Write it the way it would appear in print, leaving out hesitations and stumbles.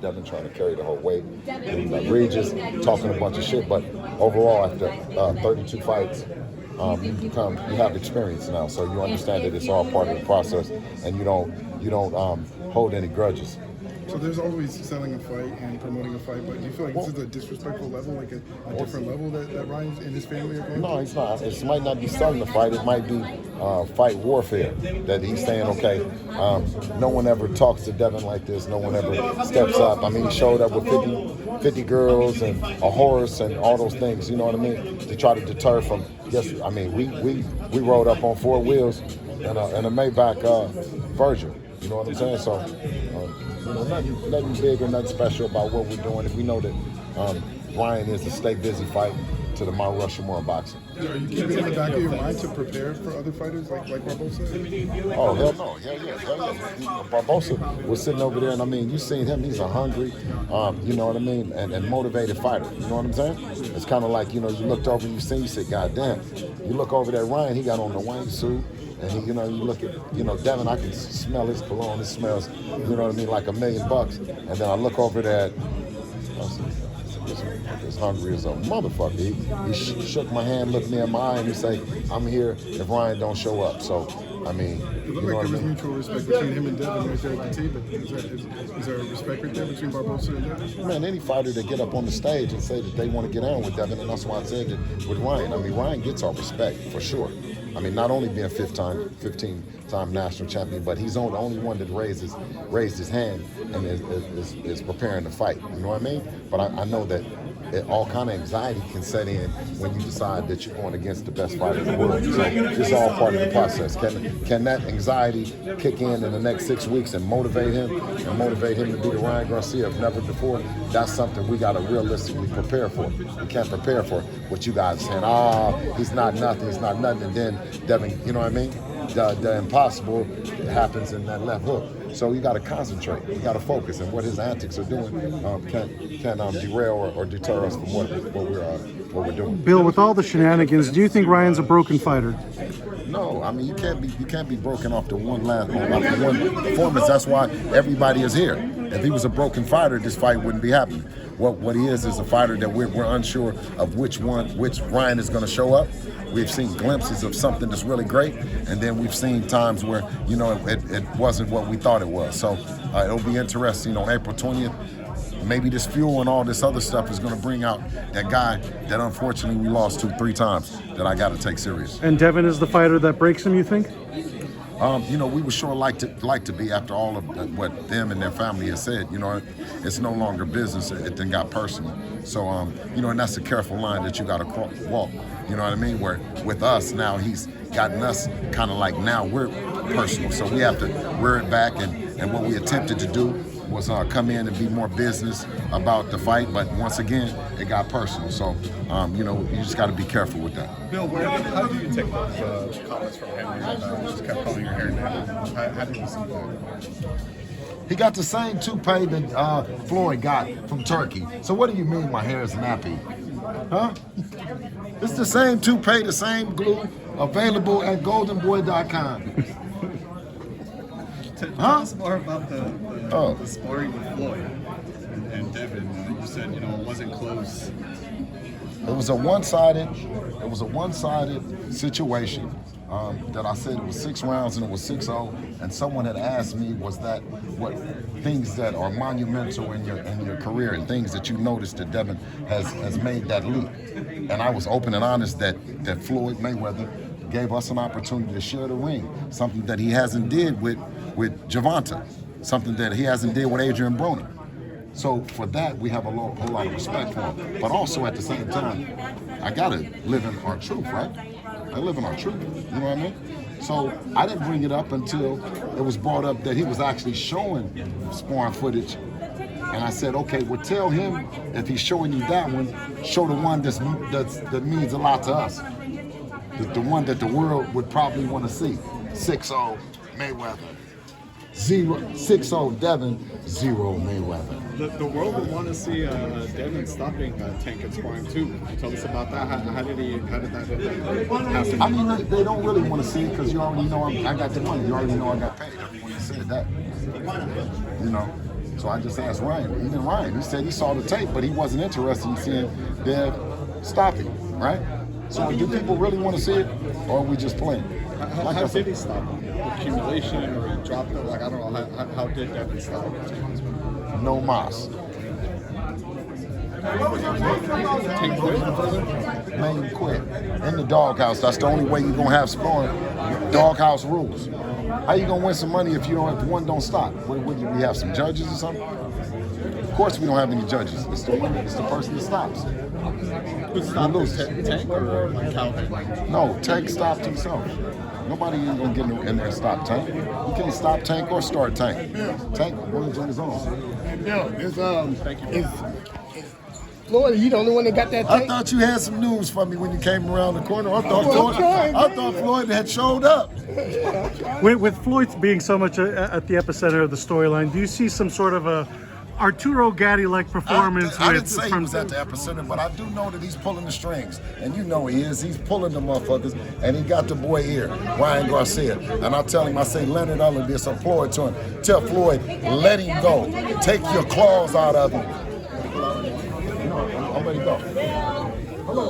Devin trying to carry the whole weight. Regis talking a bunch of shit, but overall, after 32 fights, you have experience now, so you understand that it's all part of the process, and you don't hold any grudges. So there's always selling a fight and promoting a fight, but do you feel like this is a disrespectful level, like a different level that Ryan and his family are going? No, it's not. It might not be selling the fight. It might be fight warfare. That he's saying, okay, no one ever talks to Devin like this. No one ever steps up. I mean, he showed up with 50 girls and a horse and all those things. You know what I mean? To try to deter from. Yes, I mean, we rode up on 4 wheels and a Maybach Virgil. You know what I'm saying? So. Nothing big or nothing special about what we're doing. If we know that Ryan is a stay busy fight to the Mount Rushmore of boxing. Are you keeping it in the back of your mind to prepare for other fighters like Barbosa? Oh, hell no. Hell yeah. Barbosa was sitting over there, and I mean, you seen him. He's a hungry, you know what I mean, and motivated fighter. You know what I'm saying? It's kind of like, you looked over and you said, God damn. You look over there, Ryan, he got on the Wayne suit. And he, you look at, Devin, I can smell his cologne. It smells, you know what I mean, like $1 million. And then I look over there, as hungry as a motherfucker. He shook my hand, looked me in my eye, and he say, I'm here if Ryan don't show up. So, I mean, it looked like there was mutual respect between him and Devin right there at the table. Is there a respect right there between Barbosa and Devin? Man, any fighter that get up on the stage and say that they want to get on with Devin, and that's why I said that with Ryan. I mean, Ryan gets our respect, for sure. I mean, not only being 15-time national champion, but he's the only one that raised his hand and is preparing to fight. You know what I mean? But I know that all kind of anxiety can set in when you decide that you're going against the best fighter in the world. So it's all part of the process. Can that anxiety kick in the next 6 weeks and motivate him to be the Ryan Garcia of never before? That's something we got to realistically prepare for. We can't prepare for what you guys are saying, he's not nothing, and then Devin, you know what I mean? The impossible happens in that left hook. So you got to concentrate. You got to focus, and what his antics are doing can derail or deter us from what we're doing. Bill, with all the shenanigans, do you think Ryan's a broken fighter? No, I mean you can't be broken off the one performance. That's why everybody is here. If he was a broken fighter, this fight wouldn't be happening. What he is a fighter that we're unsure of which Ryan is going to show up. We've seen glimpses of something that's really great, and then we've seen times where it wasn't what we thought it was. So it'll be interesting on April 20th. Maybe this fuel and all this other stuff is going to bring out that guy that unfortunately we lost 2-3 times that I got to take serious. And Devin is the fighter that breaks him, you think? We would sure like to be after all of what them and their family has said. It's no longer business. It then got personal. So, and that's a careful line that you got to walk. You know what I mean? Where with us now, he's gotten us kind of like now we're personal. So we have to rear it back. And what we attempted to do was come in and be more business about the fight. But once again, it got personal. So, you just got to be careful with that. Bill, how do you take those comments from Henry that just kept calling your hair nappy? How do you see that? He got the same toupee that Floyd got from Turkey. So what do you mean my hair is nappy? Huh? It's the same toupee, the same glue, available at goldenboy.com. Tell us more about the sparring with Floyd and Devin. You said it wasn't close. It was a one-sided situation. That I said it was 6 rounds and it was 6-0, and someone had asked me, was that what things that are monumental in your career and things that you noticed that Devin has made that leap? And I was open and honest that Floyd Mayweather gave us an opportunity to share the ring, something that he hasn't did with Gervonta, something that he hasn't did with Adrian Broner. So for that, we have a whole lot of respect for him. But also at the same time, I gotta live in our truth, right? I live in our truth, you know what I mean? So I didn't bring it up until it was brought up that he was actually showing sparring footage. And I said, okay, well tell him if he's showing you that one, show the one that means a lot to us. The one that the world would probably want to see. 6-0 Mayweather. 6-0 Devin, 0 Mayweather. The world would want to see Devin stopping Tank and sparring too. Tell us about that. How did that happen? I mean, they don't really want to see it because you already know I got the money. You already know I got paid. Everyone has said that. So I just asked Ryan, even Ryan, he said he saw the tape, but he wasn't interested in seeing Dev stop him, right? So do people really want to see it, or are we just playing? How did he stop him? Accumulation, or he dropped it? Like, I don't know, how did Devin stop him? No mas. Tank quit? Man, you quit. In the doghouse, that's the only way you're going to have sparring. Doghouse rules. How you going to win some money if one don't stop? What, we have some judges or something? Of course we don't have any judges. It's the person that stops. Who stopped Tank or Calvin? No, Tank stopped himself. Nobody ain't gonna get in there and stop Tank. You can't stop Tank or start Tank. Tank runs on his own. Bill, is Floyd, you the only one that got that I tape? thought you had some news for me when you came around the corner. I thought Floyd had showed up. With Floyd being so much at the epicenter of the storyline, do you see some sort of a Arturo Gatti-like performance? I didn't say he was at the epicenter, but I do know that he's pulling the strings. And you know he is. He's pulling the motherfuckers. And he got the boy here, Ryan Garcia. And I tell him, I say, Leonard Uller did some Floyd to him. Tell Floyd, let him go. Take your claws out of him. I'm ready to go.